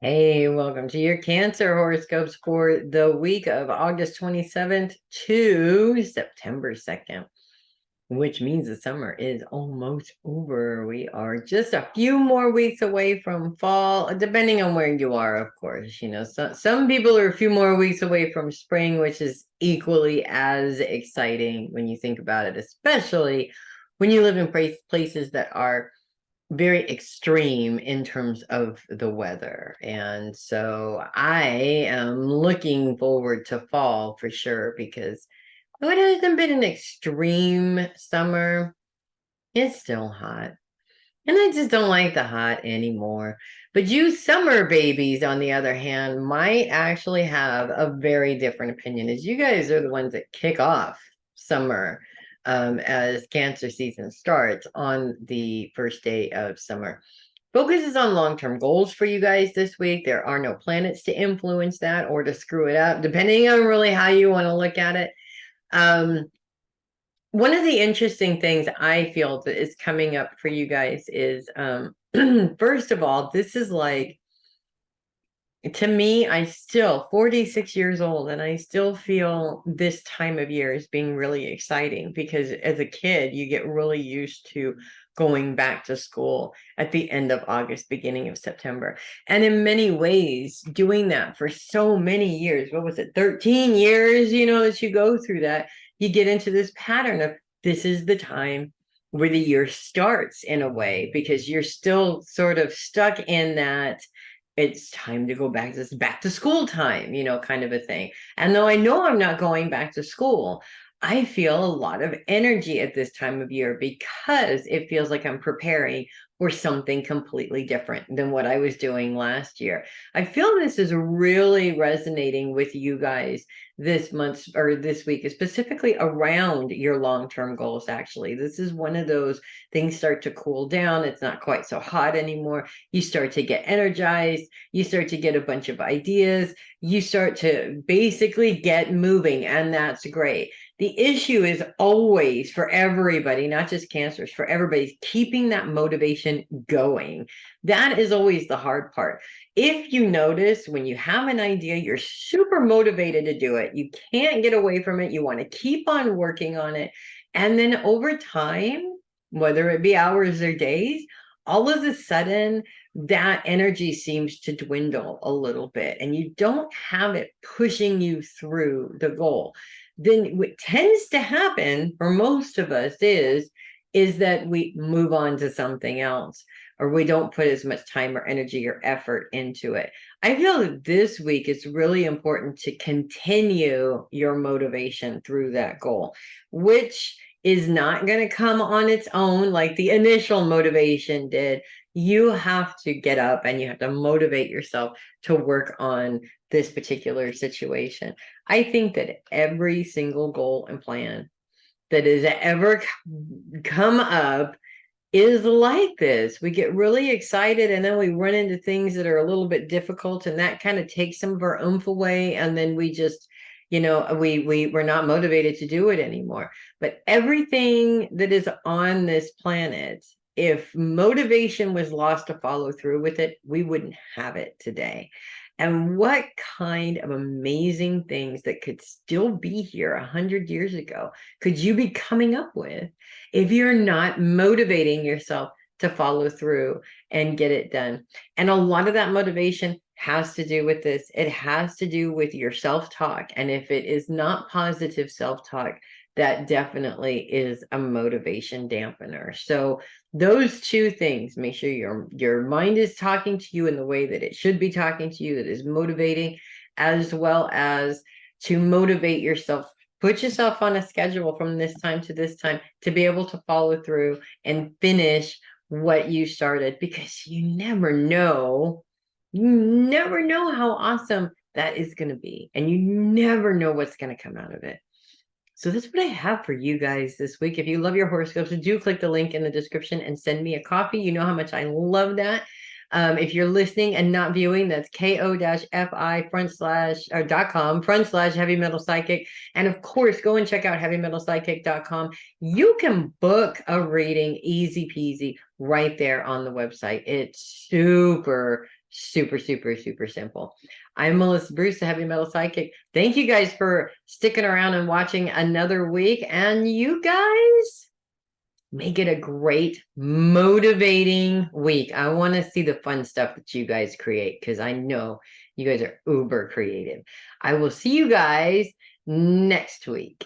Hey, welcome to your Cancer horoscopes for the week of August 27th to September 2nd, which means the summer is almost over. We are just a few more weeks away from fall, depending on where you are, of course. Some people are a few more weeks away from spring, which is equally as exciting when you think about it, especially when you live in places that are very extreme in terms of the weather. And so I am looking forward to fall for sure because though it hasn't been an extreme summer, it's still hot. And I just don't like the hot anymore. But you summer babies, on the other hand, might actually have a very different opinion, as you guys are the ones that kick off summer as Cancer season starts on the first day of summer. Focus is on long-term goals for you guys this week. There are no planets to influence that or to screw it up, depending on really how you want to look at it. One of the interesting things I feel that is coming up for you guys is, first of all, this is like, to me, I still 46 years old, and I still feel this time of year as being really exciting because as a kid, you get really used to going back to school at the end of August, beginning of September. And in many ways, doing that for so many years, what was it, 13 years, that you go through that, you get into this pattern of this is the time where the year starts in a way because you're still sort of stuck in that it's time to go back to school time, kind of a thing. And though I know I'm not going back to school, I feel a lot of energy at this time of year because it feels like I'm preparing for something completely different than what I was doing last year. I feel this is really resonating with you guys this month or this week, specifically around your long-term goals. Actually, this is one of those things start to cool down. It's not quite so hot anymore. You start to get energized. You start to get a bunch of ideas. You start to basically get moving, and that's great. The issue is always for everybody, not just cancers, for everybody, keeping that motivation going. That is always the hard part. If you notice when you have an idea, you're super motivated to do it. You can't get away from it. You want to keep on working on it. And then over time, whether it be hours or days, all of a sudden that energy seems to dwindle a little bit and you don't have it pushing you through the goal. Then what tends to happen for most of us is that we move on to something else, or we don't put as much time or energy or effort into it. I feel that this week it's really important to continue your motivation through that goal, which is not going to come on its own like the initial motivation did. You have to get up and you have to motivate yourself to work on this particular situation. I think that every single goal and plan that has ever come up is like this. We get really excited and then we run into things that are a little bit difficult, and that kind of takes some of our oomph away, and then we just we're not motivated to do it anymore. But everything that is on this planet, if motivation was lost to follow through with it, we wouldn't have it today. And what kind of amazing things that could still be here 100 years ago could you be coming up with if you're not motivating yourself to follow through and get it done? And a lot of that motivation has to do with this. It has to do with your self-talk. And if it is not positive self-talk, that definitely is a motivation dampener. So those two things, make sure your mind is talking to you in the way that it should be talking to you, that is motivating, as well as to motivate yourself. Put yourself on a schedule from this time to this time to be able to follow through and finish what you started, because you never know how awesome that is going to be, and you never know what's going to come out of it. So that's what I have for you guys this week. If you love your horoscopes, do click the link in the description and send me a coffee. You know how much I love that. If you're listening and not viewing, that's ko-fi.com/heavy metal psychic. And of course, go and check out heavymetalpsychic.com. You can book a reading easy peasy right there on the website. It's super, Super, super, super simple. I'm Melissa Bruce, the Heavy Metal Psychic. Thank you guys for sticking around and watching another week. And you guys make it a great, motivating week. I want to see the fun stuff that you guys create because I know you guys are uber creative. I will see you guys next week.